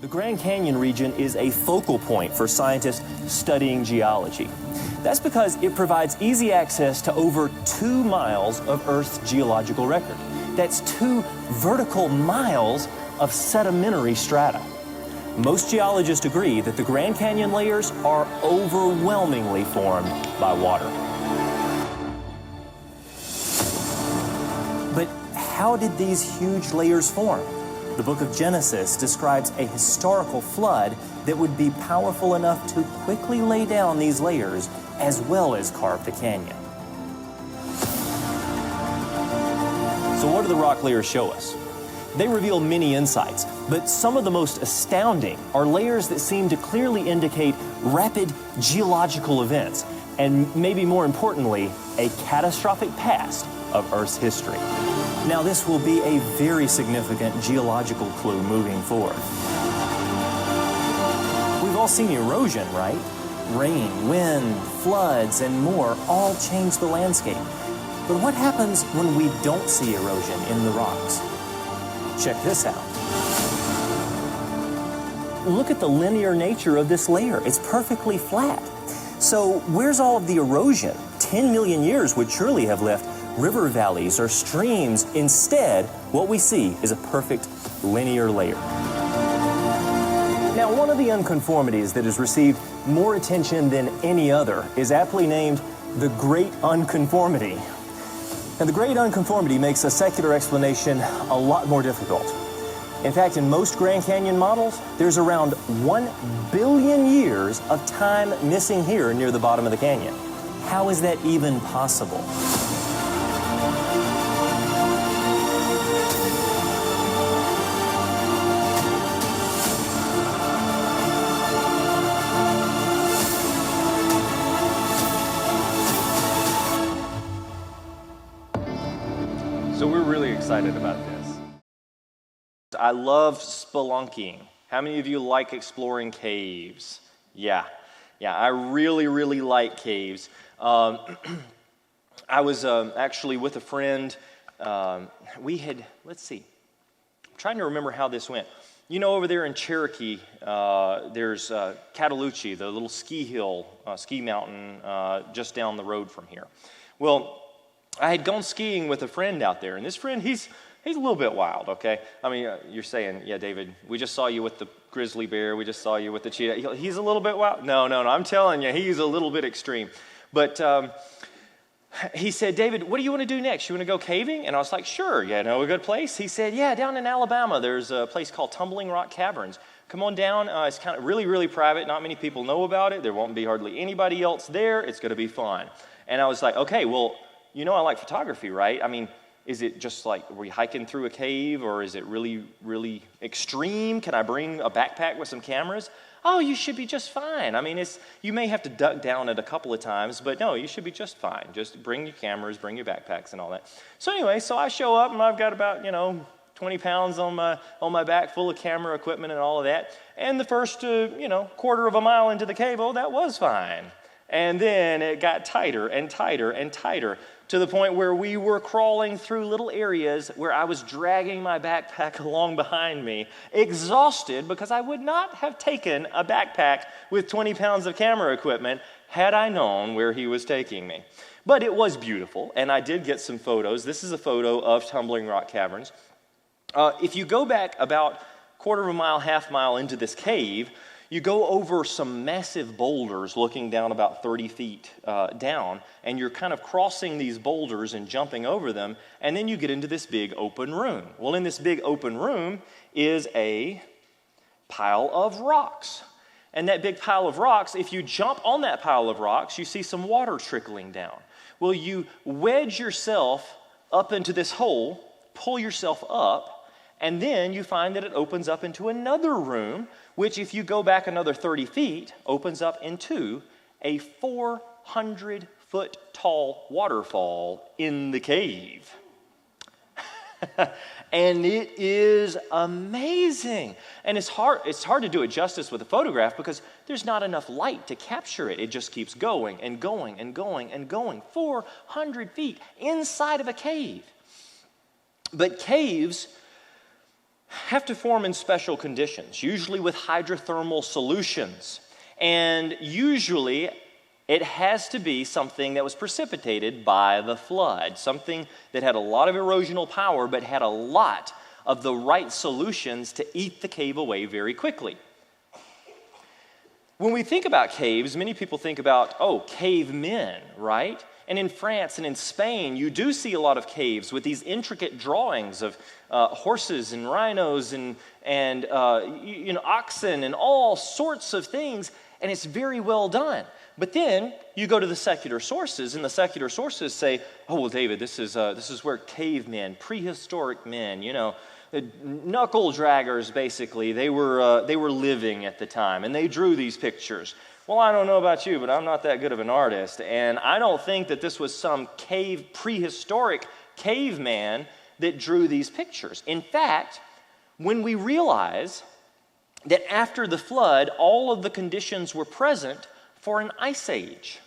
The Grand Canyon region is a focal point for scientists studying geology. That's because it provides easy access to over 2 miles of Earth's geological record. That's 2 vertical miles of sedimentary strata. Most geologists agree that the Grand Canyon layers are overwhelmingly formed by water. But how did these huge layers form? The book of Genesis describes a historical flood that would be powerful enough to quickly lay down these layers as well as carve the canyon. So what do the rock layers show us? They reveal many insights, but some of the most astounding are layers that seem to clearly indicate rapid geological events, and maybe more importantly, a catastrophic past of Earth's history. Now, this will be a very significant geological clue moving forward. We've all seen erosion, right? Rain, wind, floods, and more all change the landscape. But what happens when we don't see erosion in the rocks? Check this out. Look at the linear nature of this layer. It's perfectly flat. So where's all of the erosion? 10 million years would surely have left river valleys or streams. Instead, what we see is a perfect linear layer. Now, one of the unconformities that has received more attention than any other is aptly named the Great Unconformity. And the Great Unconformity makes a secular explanation a lot more difficult. In fact, in most Grand Canyon models, there's around 1 billion years of time missing here near the bottom of the canyon. How is that even possible? So we're really excited about this. I love spelunking. How many of you like exploring caves? Yeah, I really like caves. I was actually with a friend. Let's see. I'm trying to remember how this went. You know, over there in Cherokee, there's Cataloochee, the little ski hill, ski mountain just down the road from here. Well, I had gone skiing with a friend out there, and this friend, he's a little bit wild, okay? I mean, you're saying, yeah, David, we just saw you with the grizzly bear, we just saw you with the cheetah. He's a little bit wild. No, I'm telling you, he's a little bit extreme. But he said, David, what do you want to do next? You want to go caving? And I was like, sure, yeah, know a good place? He said, yeah, down in Alabama, there's a place called Tumbling Rock Caverns. Come on down. It's kind of really private. Not many people know about it. There won't be hardly anybody else there. It's going to be fun. And I was like, okay, well, you know I like photography, right? I mean, is it just like, are we hiking through a cave, or is it really extreme? Can I bring a backpack with some cameras? Oh, you should be just fine. I mean, you may have to duck down it a couple of times, but no, you should be just fine. Just bring your cameras, bring your backpacks and all that. So anyway, so I show up and I've got about, 20 pounds on my back full of camera equipment and all of that. And the first, quarter of a mile into the cave, that was fine. And then it got tighter and tighter and tighter, to the point where we were crawling through little areas where I was dragging my backpack along behind me, exhausted because I would not have taken a backpack with 20 pounds of camera equipment had I known where he was taking me. But it was beautiful, and I did get some photos. This is a photo of Tumbling Rock Caverns. If you go back about quarter of a mile, half mile into this cave, you go over some massive boulders looking down about 30 feet down, and you're kind of crossing these boulders and jumping over them, and then you get into this big open room. Well, in this big open room is a pile of rocks. And that big pile of rocks, if you jump on that pile of rocks, you see some water trickling down. Well, you wedge yourself up into this hole, pull yourself up, and then you find that it opens up into another room, which, if you go back another 30 feet, opens up into a 400-foot tall waterfall in the cave. And it is amazing. And it's hard to do it justice with a photograph because there's not enough light to capture it. It just keeps going and going and going and going. 400 feet inside of a cave. But caves, have to form in special conditions, usually with hydrothermal solutions. And usually it has to be something that was precipitated by the flood, something that had a lot of erosional power but had a lot of the right solutions to eat the cave away very quickly. When we think about caves, many people think about, cavemen, right? And in France and in Spain, you do see a lot of caves with these intricate drawings of horses and rhinos and oxen and all sorts of things, and it's very well done. But then you go to the secular sources, and the secular sources say, David, this is where cavemen, prehistoric men, knuckle draggers, basically, they were living at the time, and they drew these pictures. Well, I don't know about you, but I'm not that good of an artist, and I don't think that this was some prehistoric caveman that drew these pictures. In fact, when we realize that after the flood, all of the conditions were present for an ice age.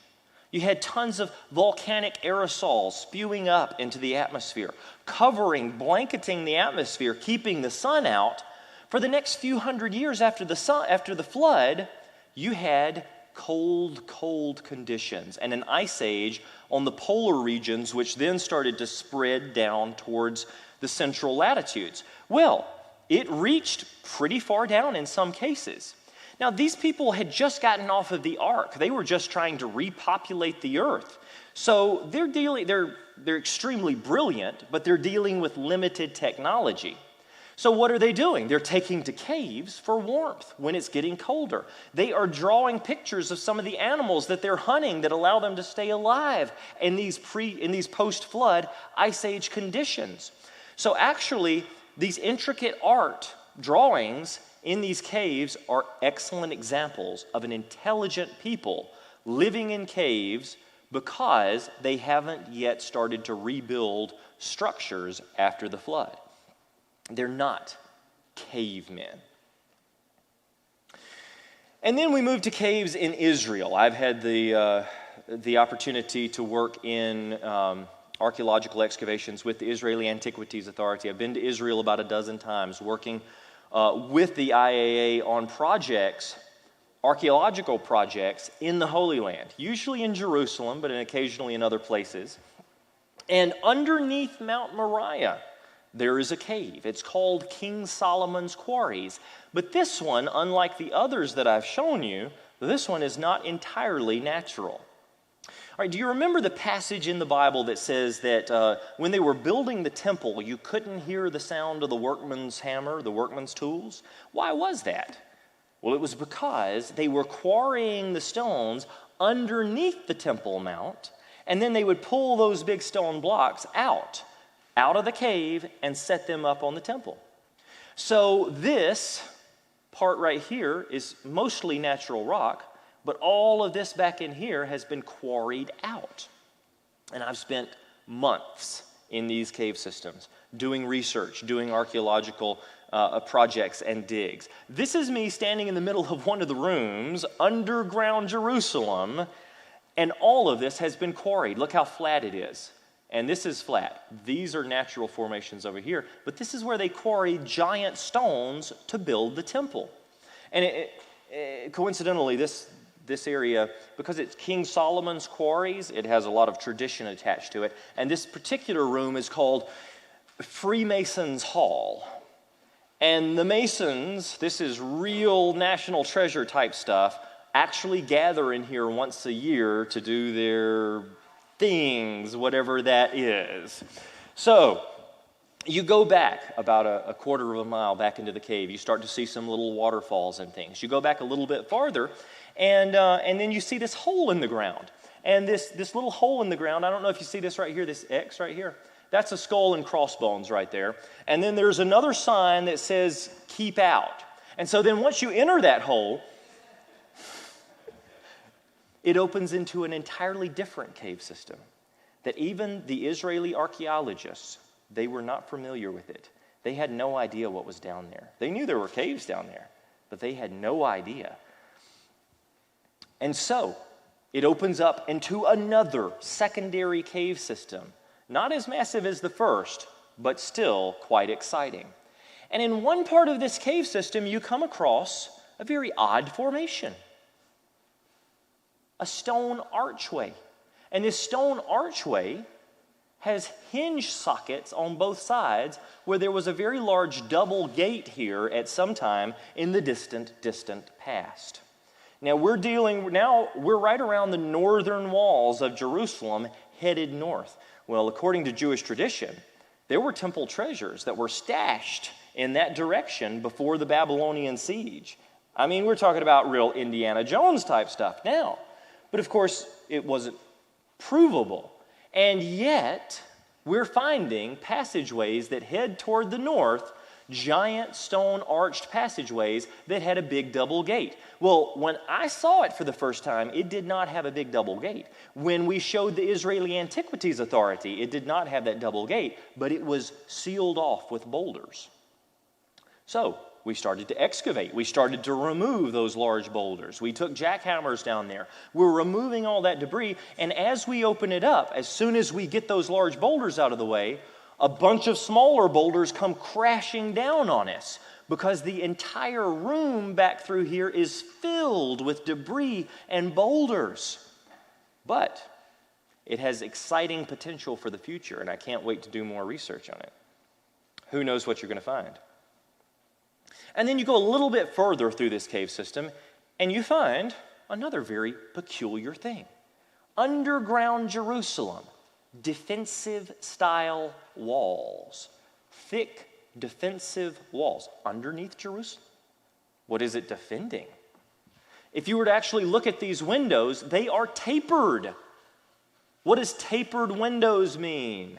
You had tons of volcanic aerosols spewing up into the atmosphere, blanketing the atmosphere, keeping the sun out. For the next few hundred years after the flood, you had cold conditions and an ice age on the polar regions, which then started to spread down towards the central latitudes. Well, it reached pretty far down in some cases. Now, these people had just gotten off of the ark. They were just trying to repopulate the earth. So they're extremely brilliant, but they're dealing with limited technology. So what are they doing? They're taking to caves for warmth when it's getting colder. They are drawing pictures of some of the animals that they're hunting that allow them to stay alive in these post-flood ice age conditions. So actually, these intricate art drawings in these caves are excellent examples of an intelligent people living in caves because they haven't yet started to rebuild structures after the flood. They're not cavemen. And then we move to caves in Israel. I've had the opportunity to work in archaeological excavations with the Israeli Antiquities Authority. I've been to Israel about a dozen times working with the IAA on archaeological projects in the Holy Land, usually in Jerusalem, but occasionally in other places. And underneath Mount Moriah, there is a cave. It's called King Solomon's Quarries. But this one, unlike the others that I've shown you, this one is not entirely natural. All right, do you remember the passage in the Bible that says that when they were building the temple, you couldn't hear the sound of the workman's hammer, the workman's tools? Why was that? Well, it was because they were quarrying the stones underneath the Temple Mount, and then they would pull those big stone blocks out of the cave and set them up on the temple. So this part right here is mostly natural rock, but all of this back in here has been quarried out. And I've spent months in these cave systems doing research, doing archaeological projects and digs. This is me standing in the middle of one of the rooms, underground Jerusalem, and all of this has been quarried. Look how flat it is. And this is flat. These are natural formations over here, but this is where they quarried giant stones to build the temple. And coincidentally, this area, because it's King Solomon's Quarries, it has a lot of tradition attached to it. And this particular room is called Freemasons' Hall. And the Masons, this is real national treasure type stuff, actually gather in here once a year to do their things, whatever that is. So you go back about a quarter of a mile back into the cave. You start to see some little waterfalls and things. You go back a little bit farther, and then you see this hole in the ground. And this little hole in the ground, I don't know if you see this right here, this X right here. That's a skull and crossbones right there. And then there's another sign that says, "Keep out." And so then once you enter that hole, it opens into an entirely different cave system that even the Israeli archaeologists, they were not familiar with it. They had no idea what was down there. They knew there were caves down there, but they had no idea. And so it opens up into another secondary cave system, not as massive as the first, but still quite exciting. And in one part of this cave system, you come across a very odd formation. A stone archway. And this stone archway has hinge sockets on both sides where there was a very large double gate here at some time in the distant past. Now we're right around the northern walls of Jerusalem headed north. Well, according to Jewish tradition, there were temple treasures that were stashed in that direction before the Babylonian siege. I mean, we're talking about real Indiana Jones type stuff now. But of course, it wasn't provable. And yet, we're finding passageways that head toward the north, giant stone arched passageways that had a big double gate. Well, when I saw it for the first time, it did not have a big double gate. When we showed the Israeli Antiquities Authority, it did not have that double gate, but it was sealed off with boulders. So, we started to excavate. We started to remove those large boulders. We took jackhammers down there. We're removing all that debris, and as we open it up, as soon as we get those large boulders out of the way, a bunch of smaller boulders come crashing down on us because the entire room back through here is filled with debris and boulders. But it has exciting potential for the future, and I can't wait to do more research on it. Who knows what you're going to find? And then you go a little bit further through this cave system, and you find another very peculiar thing. Underground Jerusalem, defensive-style walls. Thick, defensive walls underneath Jerusalem. What is it defending? If you were to actually look at these windows, they are tapered. What does tapered windows mean?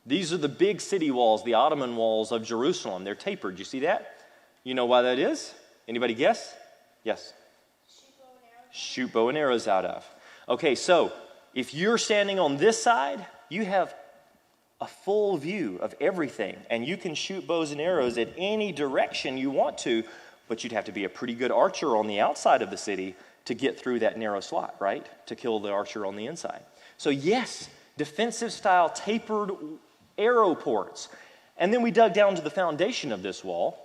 These are the big city walls, the Ottoman walls of Jerusalem. They're tapered. You see that? You know why that is? Anybody guess? Yes. Shoot bow and arrows out of. Okay, so if you're standing on this side, you have a full view of everything, and you can shoot bows and arrows at any direction you want to, but you'd have to be a pretty good archer on the outside of the city to get through that narrow slot, right? To kill the archer on the inside. So yes, defensive style tapered arrow ports. And then we dug down to the foundation of this wall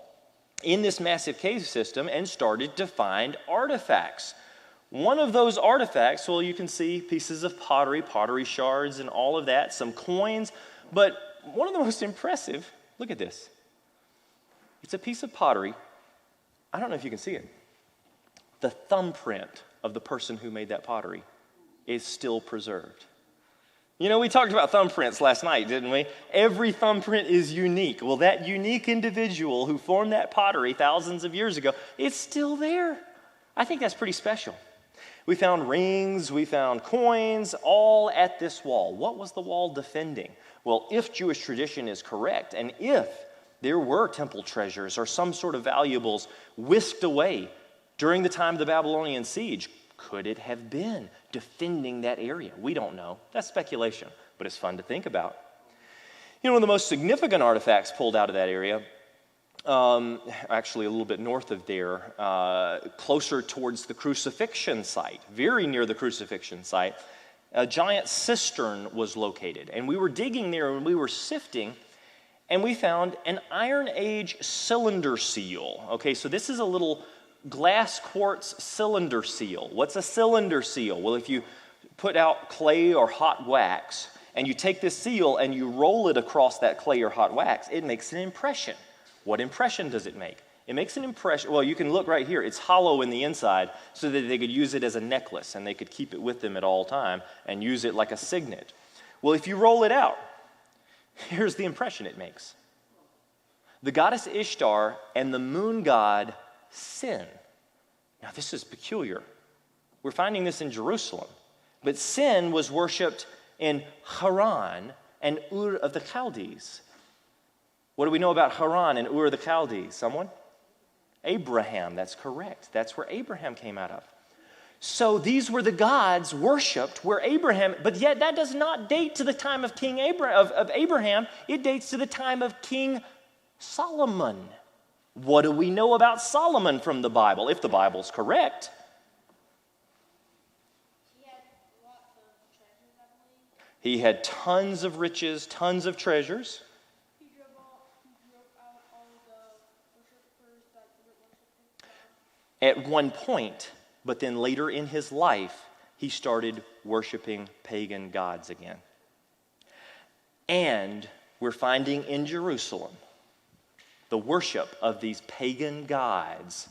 in this massive cave system and started to find artifacts. One of those artifacts, well, you can see pieces of pottery shards and all of that, some coins, but one of the most impressive, look at this. It's a piece of pottery. I don't know if you can see it. The thumbprint of the person who made that pottery is still preserved. You know, we talked about thumbprints last night, didn't we? Every thumbprint is unique. Well, that unique individual who formed that pottery thousands of years ago, it's still there. I think that's pretty special. We found rings, we found coins, all at this wall. What was the wall defending? Well, if Jewish tradition is correct, and if there were temple treasures or some sort of valuables whisked away during the time of the Babylonian siege, could it have been defending that area? We don't know. That's speculation, but it's fun to think about. You know, one of the most significant artifacts pulled out of that area, actually a little bit north of there, closer towards the crucifixion site, very near the crucifixion site, a giant cistern was located. And we were digging there and we were sifting, and we found an Iron Age cylinder seal. Okay, so this is a little glass quartz cylinder seal. What's a cylinder seal? Well, if you put out clay or hot wax and you take this seal and you roll it across that clay or hot wax, it makes an impression. What impression does it make? It makes an impression. Well, you can look right here. It's hollow in the inside so that they could use it as a necklace and they could keep it with them at all time and use it like a signet. Well, if you roll it out, here's the impression it makes. The goddess Ishtar and the moon god Sin. Now, this is peculiar. We're finding this in Jerusalem. But Sin was worshipped in Haran and Ur of the Chaldees. What do we know about Haran and Ur of the Chaldees? Someone? Abraham. That's correct. That's where Abraham came out of. So these were the gods worshipped where Abraham, but yet that does not date to the time of King Abraham. It dates to the time of King Solomon. What do we know about Solomon from the Bible, if the Bible's correct? He had lots of treasures, I believe. He had tons of riches, tons of treasures. He drove at one point, but then later in his life, he started worshiping pagan gods again. And we're finding in Jerusalem the worship of these pagan gods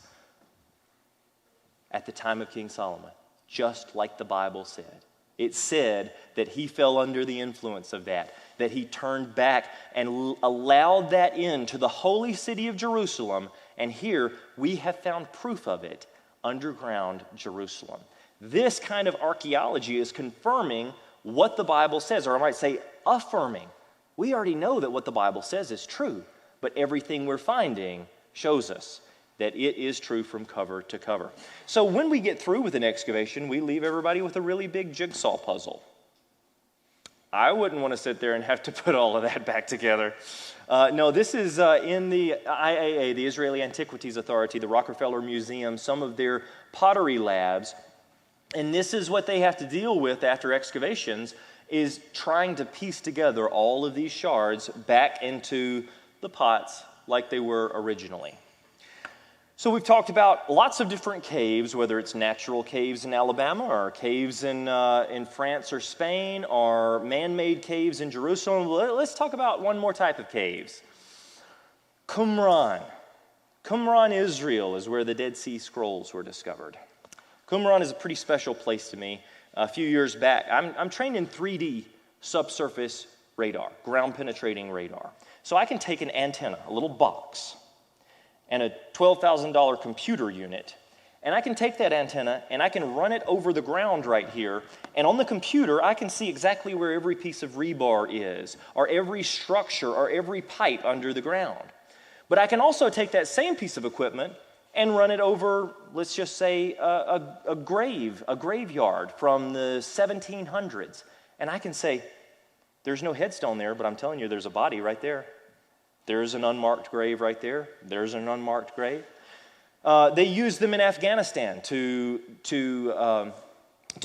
at the time of King Solomon, just like the Bible said. It said that he fell under the influence of that he turned back and allowed that into the holy city of Jerusalem. And here we have found proof of it, underground Jerusalem. This kind of archaeology is confirming what the Bible says, or I might say affirming. We already know that what the Bible says is true, but everything we're finding shows us that it is true from cover to cover. So when we get through with an excavation, we leave everybody with a really big jigsaw puzzle. I wouldn't want to sit there and have to put all of that back together. No, this is in the IAA, the Israeli Antiquities Authority, the Rockefeller Museum, some of their pottery labs. And this is what they have to deal with after excavations, is trying to piece together all of these shards back into the pots like they were originally. So we've talked about lots of different caves, whether it's natural caves in Alabama or caves in France or Spain or man-made caves in Jerusalem. Let's talk about one more type of caves. Qumran. Qumran, Israel, is where the Dead Sea Scrolls were discovered. Qumran is a pretty special place to me. A few years back, I'm trained in 3D subsurface radar, ground-penetrating radar. So I can take an antenna, a little box, and a $12,000 computer unit, and I can take that antenna and I can run it over the ground right here, and on the computer I can see exactly where every piece of rebar is, or every structure, or every pipe under the ground. But I can also take that same piece of equipment and run it over, let's just say, a graveyard from the 1700s, and I can say, there's no headstone there, but I'm telling you, there's a body right there. There's an unmarked grave right there. There's an unmarked grave. They used them in Afghanistan to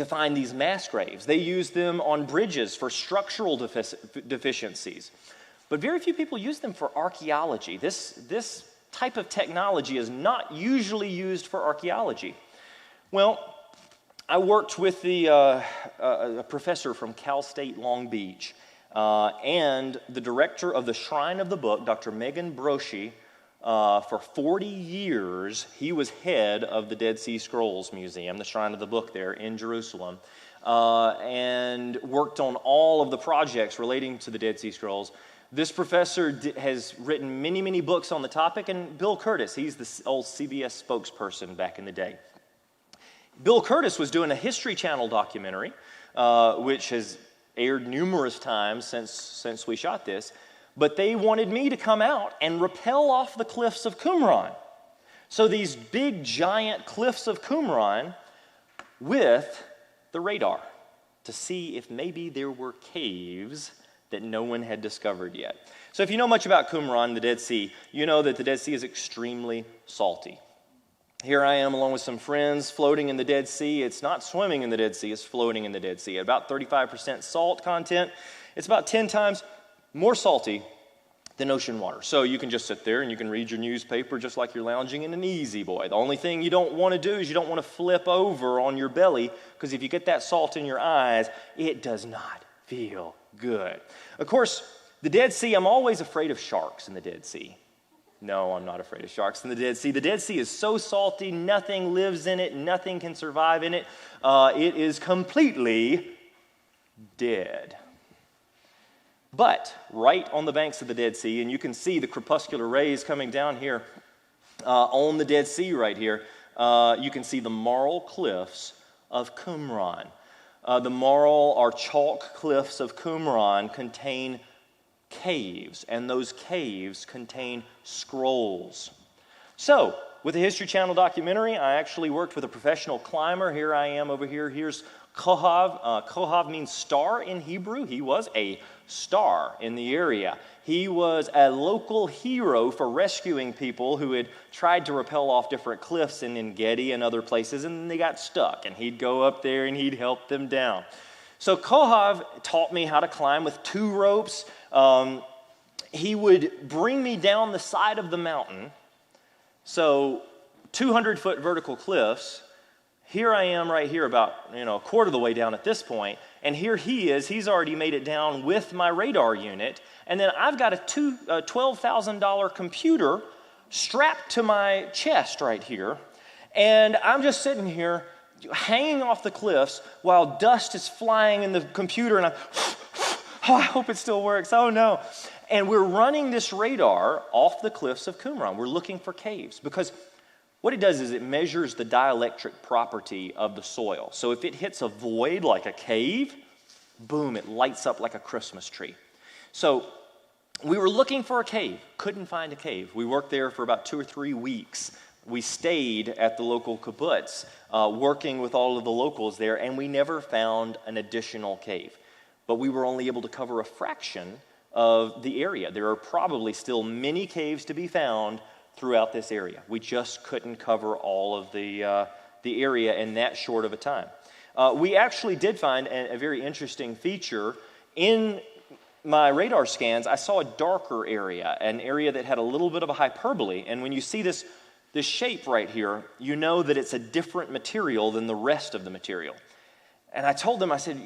find these mass graves. They used them on bridges for structural deficiencies. But very few people use them for archaeology. This type of technology is not usually used for archaeology. Well, I worked with a professor from Cal State Long Beach, and the director of the Shrine of the Book, Dr. Megan Broshi. For 40 years, he was head of the Dead Sea Scrolls Museum, the Shrine of the Book there in Jerusalem, and worked on all of the projects relating to the Dead Sea Scrolls. This professor has written many, many books on the topic, and Bill Curtis, he's the old CBS spokesperson back in the day. Bill Curtis was doing a History Channel documentary, which has aired numerous times since we shot this, but they wanted me to come out and rappel off the cliffs of Qumran. So these big, giant cliffs of Qumran with the radar to see if maybe there were caves that no one had discovered yet. So if you know much about Qumran, the Dead Sea, you know that the Dead Sea is extremely salty. Here I am along with some friends floating in the Dead Sea. It's not swimming in the Dead Sea, it's floating in the Dead Sea. At about 35% salt content, it's about 10 times more salty than ocean water. So you can just sit there and you can read your newspaper just like you're lounging in an easy boy. The only thing you don't want to do is you don't want to flip over on your belly, because if you get that salt in your eyes, it does not feel good. Of course, the Dead Sea, I'm always afraid of sharks in the Dead Sea. No, I'm not afraid of sharks in the Dead Sea. The Dead Sea is so salty, nothing lives in it, nothing can survive in it. It is completely dead. But right on the banks of the Dead Sea, and you can see the crepuscular rays coming down here on the Dead Sea right here, you can see the marl cliffs of Qumran. The marl or chalk cliffs of Qumran contain caves, and those caves contain scrolls. So, with the History Channel documentary, I actually worked with a professional climber. Here I am over here. Here's Kohav. Kohav means star in Hebrew. He was a star in the area. He was a local hero for rescuing people who had tried to rappel off different cliffs in En-Gedi and other places, and they got stuck, and he'd go up there and he'd help them down. So Kohav taught me how to climb with 2 ropes. He would bring me down the side of the mountain. So 200-foot vertical cliffs. Here I am right here about, a quarter of the way down at this point, and here he is. He's already made it down with my radar unit, and then I've got a $12,000 computer strapped to my chest right here, and I'm just sitting here hanging off the cliffs while dust is flying in the computer, and I hope it still works. Oh no. And we're running this radar off the cliffs of Qumran. We're looking for caves because what it does is it measures the dielectric property of the soil. So if it hits a void like a cave, boom, it lights up like a Christmas tree. So we were looking for a cave, couldn't find a cave. We worked there for about 2 or 3 weeks. We stayed at the local kibbutz, working with all of the locals there, and we never found an additional cave. But we were only able to cover a fraction of the area. There are probably still many caves to be found throughout this area. We just couldn't cover all of the area in that short of a time. We actually did find a very interesting feature. In my radar scans, I saw a darker area, an area that had a little bit of a hyperbole. And when you see this shape right here, you know that it's a different material than the rest of the material. And I told them, I said,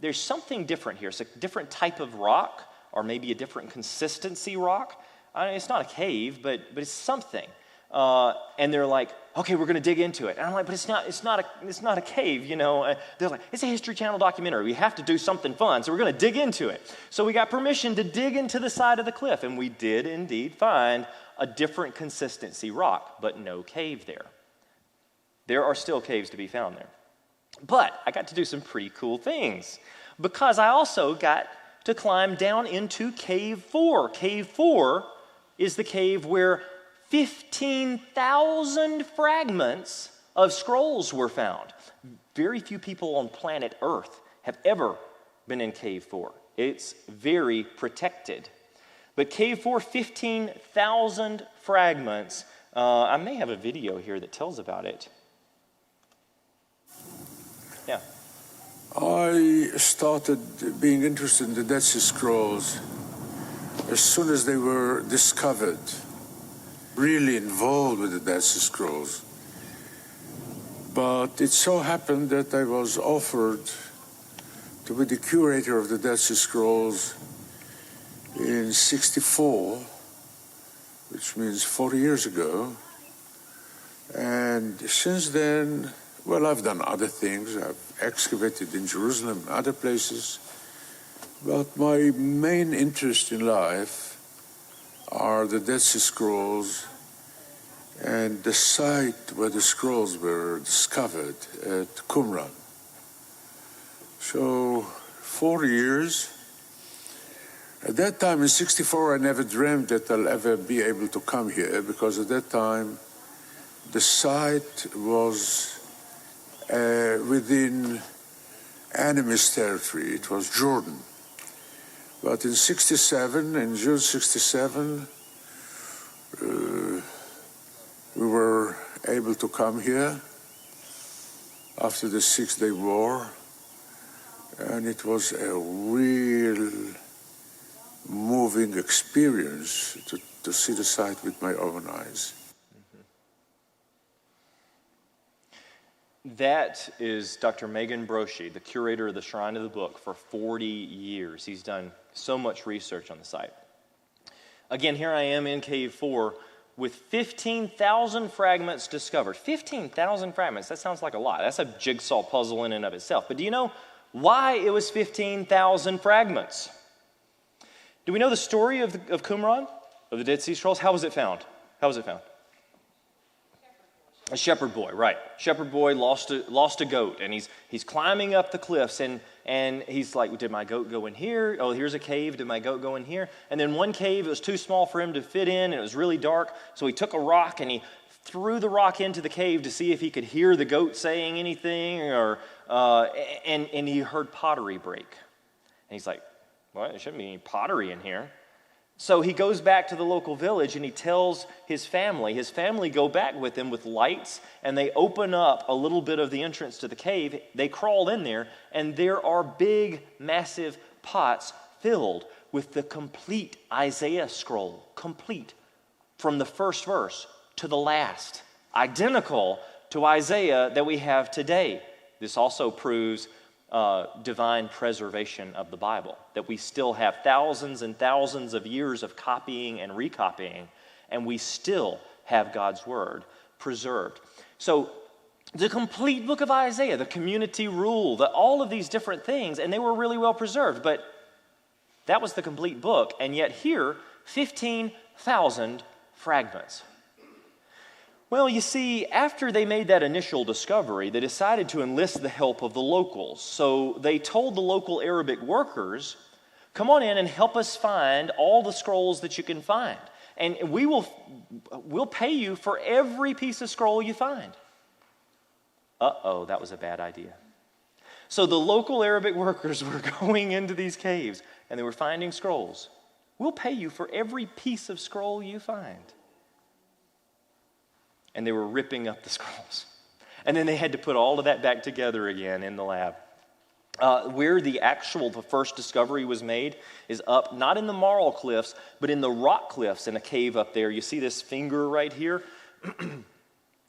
there's something different here. It's a different type of rock, or maybe a different consistency rock. It's not a cave, but it's something. And they're like, okay, we're going to dig into it. And I'm like, but it's not a cave, They're like, it's a History Channel documentary. We have to do something fun, so we're going to dig into it. So we got permission to dig into the side of the cliff, and we did indeed find a different consistency rock, but no cave there. There are still caves to be found there. But I got to do some pretty cool things because I also got to climb down into Cave 4. Cave 4 is the cave where 15,000 fragments of scrolls were found. Very few people on planet Earth have ever been in Cave 4. It's very protected. But Cave 4, 15,000 fragments. I may have a video here that tells about it. Yeah. I started being interested in the Dead Sea Scrolls as soon as they were discovered, really involved with the Dead Sea Scrolls. But it so happened that I was offered to be the curator of the Dead Sea Scrolls in '64, which means 40 years ago. And since then, well, I've done other things. I've excavated in Jerusalem and other places. But my main interest in life are the Dead Sea Scrolls and the site where the scrolls were discovered at Qumran. So, 40 years. At that time, in '64, I never dreamed that I'll ever be able to come here, because at that time, the site was within enemy's territory. It was Jordan. But in '67, in June '67, we were able to come here after the 6-day war, and it was a real moving experience to see the site with my own eyes. That is Dr. Megan Broshi, the curator of the Shrine of the Book for 40 years. He's done so much research on the site. Again, here I am in Cave 4 with 15,000 fragments discovered. 15,000 fragments, that sounds like a lot. That's a jigsaw puzzle in and of itself. But do you know why it was 15,000 fragments? Do we know the story of Qumran, of the Dead Sea Scrolls? How was it found? How was it found? A shepherd boy, right. Shepherd boy lost a goat, and he's climbing up the cliffs, and he's like, did my goat go in here? Oh, here's a cave. Did my goat go in here? And then one cave, it was too small for him to fit in, and it was really dark, so he took a rock, and he threw the rock into the cave to see if he could hear the goat saying anything, and he heard pottery break. And he's like, well, there shouldn't be any pottery in here. So he goes back to the local village and he tells his family. His family go back with him with lights, and they open up a little bit of the entrance to the cave. They crawl in there, and there are big, massive pots filled with the complete Isaiah scroll, complete, from the first verse to the last. identical to Isaiah that we have today. This also proves divine preservation of the Bible, that we still have thousands and thousands of years of copying and recopying, and we still have God's word preserved. So the complete book of Isaiah, the community rule, all of these different things, and they were really well preserved, but that was the complete book, and yet here, 15,000 fragments. Well, you see, after they made that initial discovery, they decided to enlist the help of the locals. So they told the local Arabic workers, come on in and help us find all the scrolls that you can find. And we'll pay you for every piece of scroll you find. Uh-oh, that was a bad idea. So the local Arabic workers were going into these caves, and they were finding scrolls. We'll pay you for every piece of scroll you find. And they were ripping up the scrolls. And then they had to put all of that back together again in the lab. Where the first discovery was made is up, not in the marl cliffs, but in the rock cliffs in a cave up there. You see this finger right here?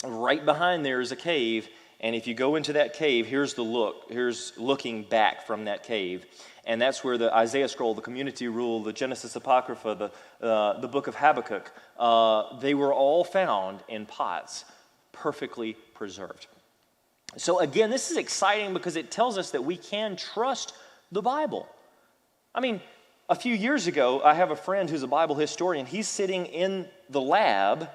Right behind there is a cave. And if you go into that cave, here's looking back from that cave. And that's where the Isaiah scroll, the community rule, the Genesis Apocrypha, the book of Habakkuk, they were all found in pots, perfectly preserved. So again, this is exciting because it tells us that we can trust the Bible. I mean, a few years ago, I have a friend who's a Bible historian. He's sitting in the lab,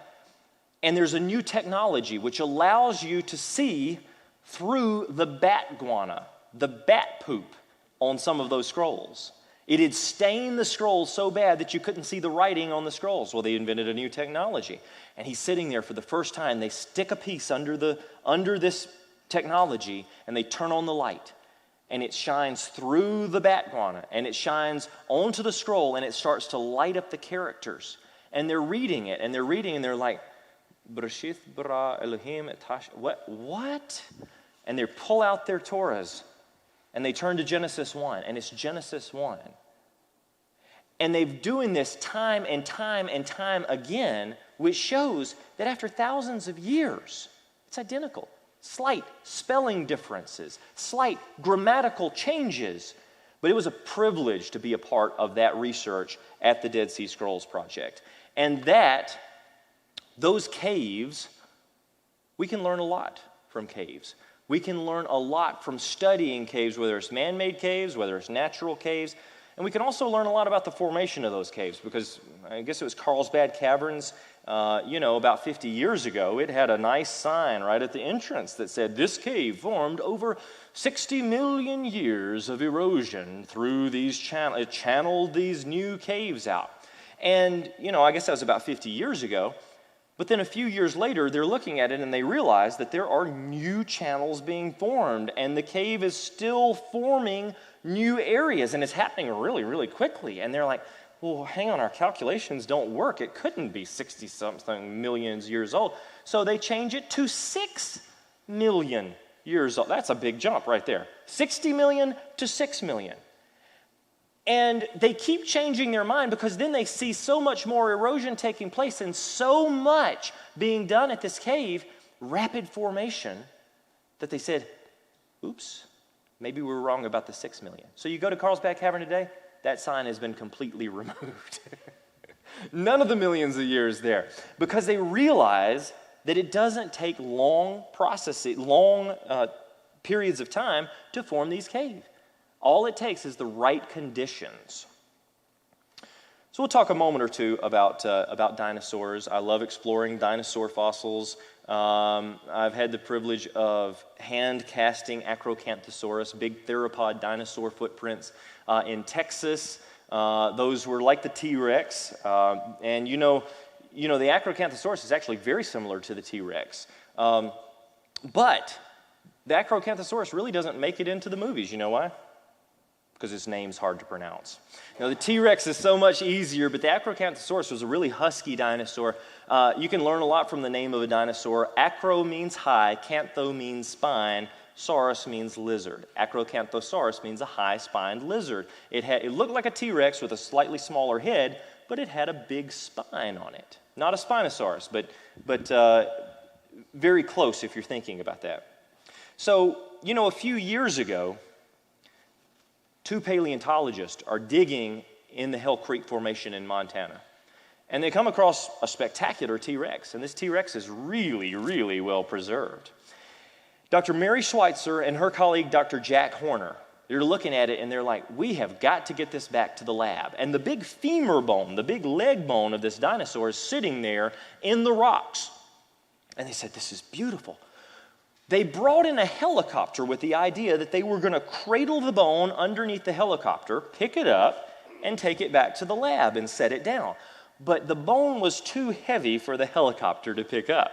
and there's a new technology which allows you to see through the bat guana, the bat poop on some of those scrolls. It had stained the scrolls so bad that you couldn't see the writing on the scrolls. Well, they invented a new technology. And he's sitting there for the first time. They stick a piece under this technology, and they turn on the light. And it shines through the bat guana, and it shines onto the scroll, and it starts to light up the characters. And they're reading it, and they're like, Bereshith bara Elohim et what? And they pull out their Torahs, and they turn to Genesis 1, and it's Genesis 1. And they're doing this time and time and time again, which shows that after thousands of years, it's identical. Slight spelling differences, slight grammatical changes. But it was a privilege to be a part of that research at the Dead Sea Scrolls Project. And those caves, we can learn a lot from caves. We can learn a lot from studying caves, whether it's man-made caves, whether it's natural caves. And we can also learn a lot about the formation of those caves, because I guess it was Carlsbad Caverns, about 50 years ago. It had a nice sign right at the entrance that said, this cave formed over 60 million years of erosion through these channels. It channeled these new caves out. And, I guess that was about 50 years ago. But then a few years later, they're looking at it and they realize that there are new channels being formed, and the cave is still forming new areas, and it's happening really, really quickly. And they're like, well, hang on, our calculations don't work. It couldn't be 60-something million years old. So they change it to 6 million years old. That's a big jump right there. 60 million to 6 million. And they keep changing their mind because then they see so much more erosion taking place and so much being done at this cave, rapid formation, that they said, oops, maybe we were wrong about the 6 million. So you go to Carlsbad Cavern today, that sign has been completely removed. None of the millions of years there, because they realize that it doesn't take long periods of time to form these caves. All it takes is the right conditions. So we'll talk a moment or two about dinosaurs. I love exploring dinosaur fossils. I've had the privilege of hand casting Acrocanthosaurus, big theropod dinosaur footprints in Texas. Those were like the T-Rex. And the Acrocanthosaurus is actually very similar to the T-Rex. But the Acrocanthosaurus really doesn't make it into the movies. You know why? Because its name's hard to pronounce. The T-Rex is so much easier, but the Acrocanthosaurus was a really husky dinosaur. You can learn a lot from the name of a dinosaur. Acro means high, cantho means spine, saurus means lizard. Acrocanthosaurus means a high-spined lizard. It looked like a T-Rex with a slightly smaller head, but it had a big spine on it. Not a Spinosaurus, but very close if you're thinking about that. So, a few years ago, 2 paleontologists are digging in the Hell Creek Formation in Montana. And they come across a spectacular T-Rex. And this T-Rex is really, really well preserved. Dr. Mary Schweitzer and her colleague, Dr. Jack Horner, they're looking at it and they're like, we have got to get this back to the lab. And the big femur bone, the big leg bone of this dinosaur is sitting there in the rocks. And they said, this is beautiful. They brought in a helicopter with the idea that they were going to cradle the bone underneath the helicopter, pick it up, and take it back to the lab and set it down. But the bone was too heavy for the helicopter to pick up.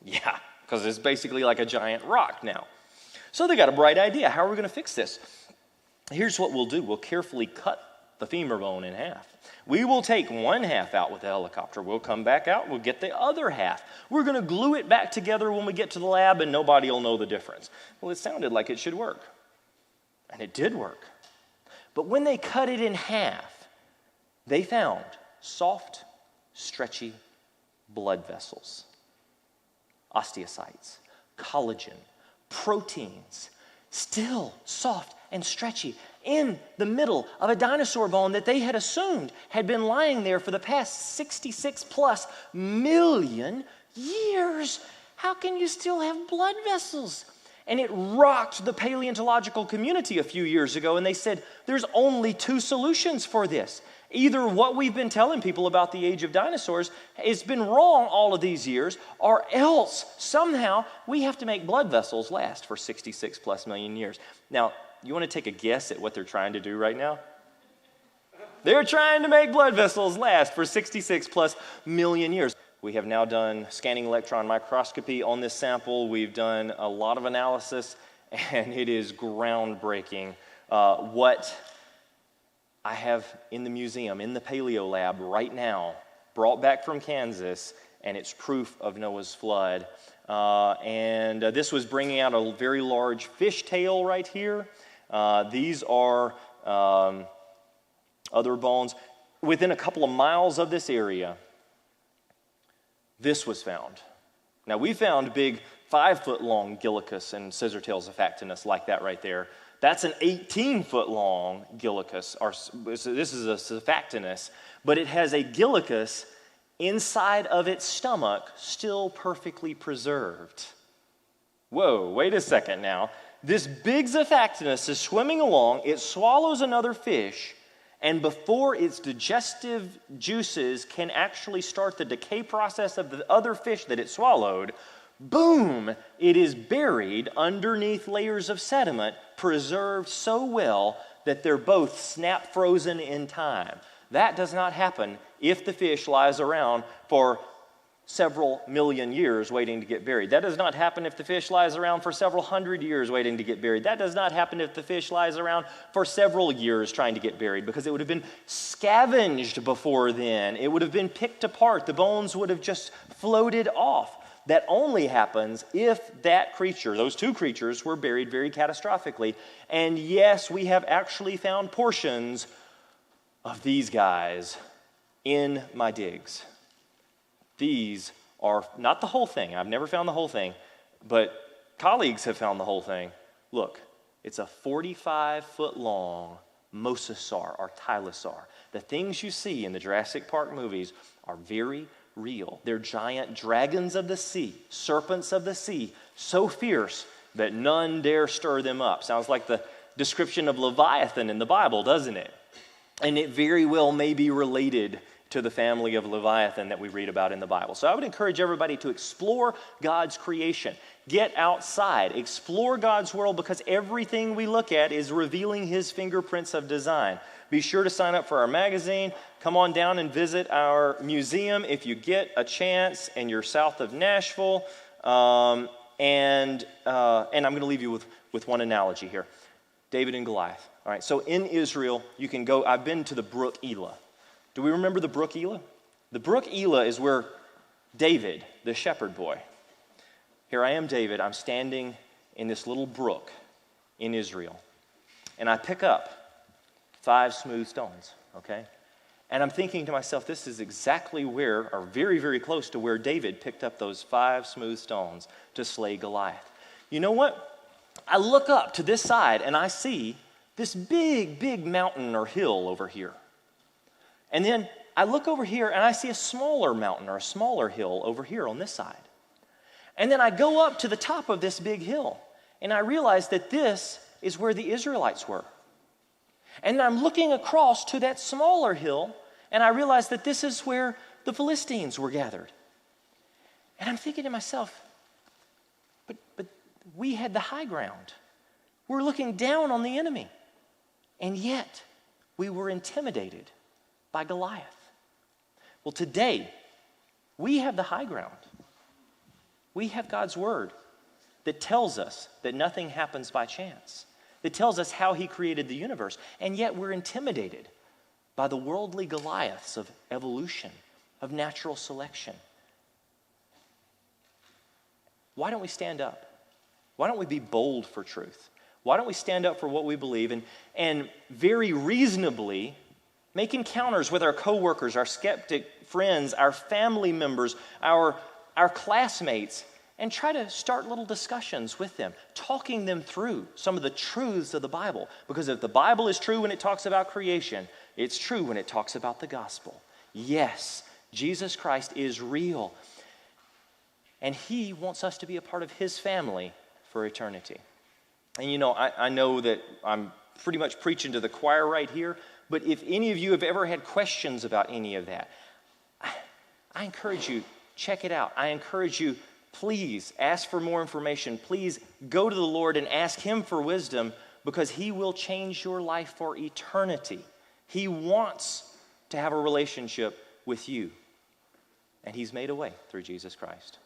Yeah, because it's basically like a giant rock now. So they got a bright idea. How are we going to fix this? Here's what we'll do. We'll carefully cut the femur bone in half. We will take one half out with the helicopter. We'll come back out. We'll get the other half. We're going to glue it back together when we get to the lab, and nobody will know the difference. Well, it sounded like it should work. And it did work. But when they cut it in half, they found soft, stretchy blood vessels, osteocytes, collagen, proteins, still soft and stretchy in the middle of a dinosaur bone that they had assumed had been lying there for the past 66 plus million years. How can you still have blood vessels? And it rocked the paleontological community a few years ago, and they said, there's only 2 solutions for this. Either what we've been telling people about the age of dinosaurs has been wrong all of these years, or else somehow we have to make blood vessels last for 66 plus million years. Now, you want to take a guess at what they're trying to do right now? They're trying to make blood vessels last for 66 plus million years. We have now done scanning electron microscopy on this sample. We've done a lot of analysis, and it is groundbreaking. What I have in the museum, in the paleo lab right now, brought back from Kansas, and it's proof of Noah's flood. This was bringing out a very large fish tail right here. These are other bones. Within a couple of miles of this area, this was found. Now, we found big 5-foot-long Gillicus and scissor-tails Aphactinus like that right there. That's an 18-foot-long Gillicus. This is a Aphactinus, but it has a Gillicus inside of its stomach still perfectly preserved. Whoa, wait a second now. This big Aphactinus is swimming along. It swallows another fish, and before its digestive juices can actually start the decay process of the other fish that it swallowed, boom, it is buried underneath layers of sediment, preserved so well that they're both snap frozen in time. That does not happen if the fish lies around for several million years waiting to get buried. That does not happen if the fish lies around for several hundred years waiting to get buried. That does not happen if the fish lies around for several years trying to get buried, because it would have been scavenged before then. It would have been picked apart. The bones would have just floated off. That only happens if that creature, those 2 creatures, were buried very catastrophically. And yes, we have actually found portions of these guys in my digs. These are not the whole thing. I've never found the whole thing, but colleagues have found the whole thing. Look, it's a 45-foot-long mosasaur or tylosaur. The things you see in the Jurassic Park movies are very real. They're giant dragons of the sea, serpents of the sea, so fierce that none dare stir them up. Sounds like the description of Leviathan in the Bible, doesn't it? And it very well may be related to the family of Leviathan that we read about in the Bible. So I would encourage everybody to explore God's creation. Get outside, explore God's world, because everything we look at is revealing His fingerprints of design. Be sure to sign up for our magazine. Come on down and visit our museum if you get a chance and you're south of Nashville. And I'm going to leave you with one analogy here. David and Goliath. All right, so in Israel, you can go, I've been to the brook Elah. Do we remember the brook Elah? The brook Elah is where David, the shepherd boy, here I am, David, I'm standing in this little brook in Israel, and I pick up 5 smooth stones, okay? And I'm thinking to myself, this is exactly where, or very, very close to where David picked up those 5 smooth stones to slay Goliath. You know what? I look up to this side and I see this big, big mountain or hill over here. And then I look over here and I see a smaller mountain or a smaller hill over here on this side. And then I go up to the top of this big hill and I realize that this is where the Israelites were. And I'm looking across to that smaller hill and I realize that this is where the Philistines were gathered. And I'm thinking to myself, but we had the high ground. We're looking down on the enemy. And yet, we were intimidated by Goliath. Well, today, we have the high ground. We have God's word that tells us that nothing happens by chance, that tells us how he created the universe. And yet, we're intimidated by the worldly Goliaths of evolution, of natural selection. Why don't we stand up? Why don't we be bold for truth? Why don't we stand up for what we believe and very reasonably make encounters with our coworkers, our skeptic friends, our family members, our classmates, and try to start little discussions with them, talking them through some of the truths of the Bible. Because if the Bible is true when it talks about creation, it's true when it talks about the gospel. Yes, Jesus Christ is real. And he wants us to be a part of his family for eternity. And you know, I know that I'm pretty much preaching to the choir right here, but if any of you have ever had questions about any of that, I encourage you, check it out. I encourage you, please ask for more information. Please go to the Lord and ask him for wisdom, because he will change your life for eternity. He wants to have a relationship with you, and he's made a way through Jesus Christ.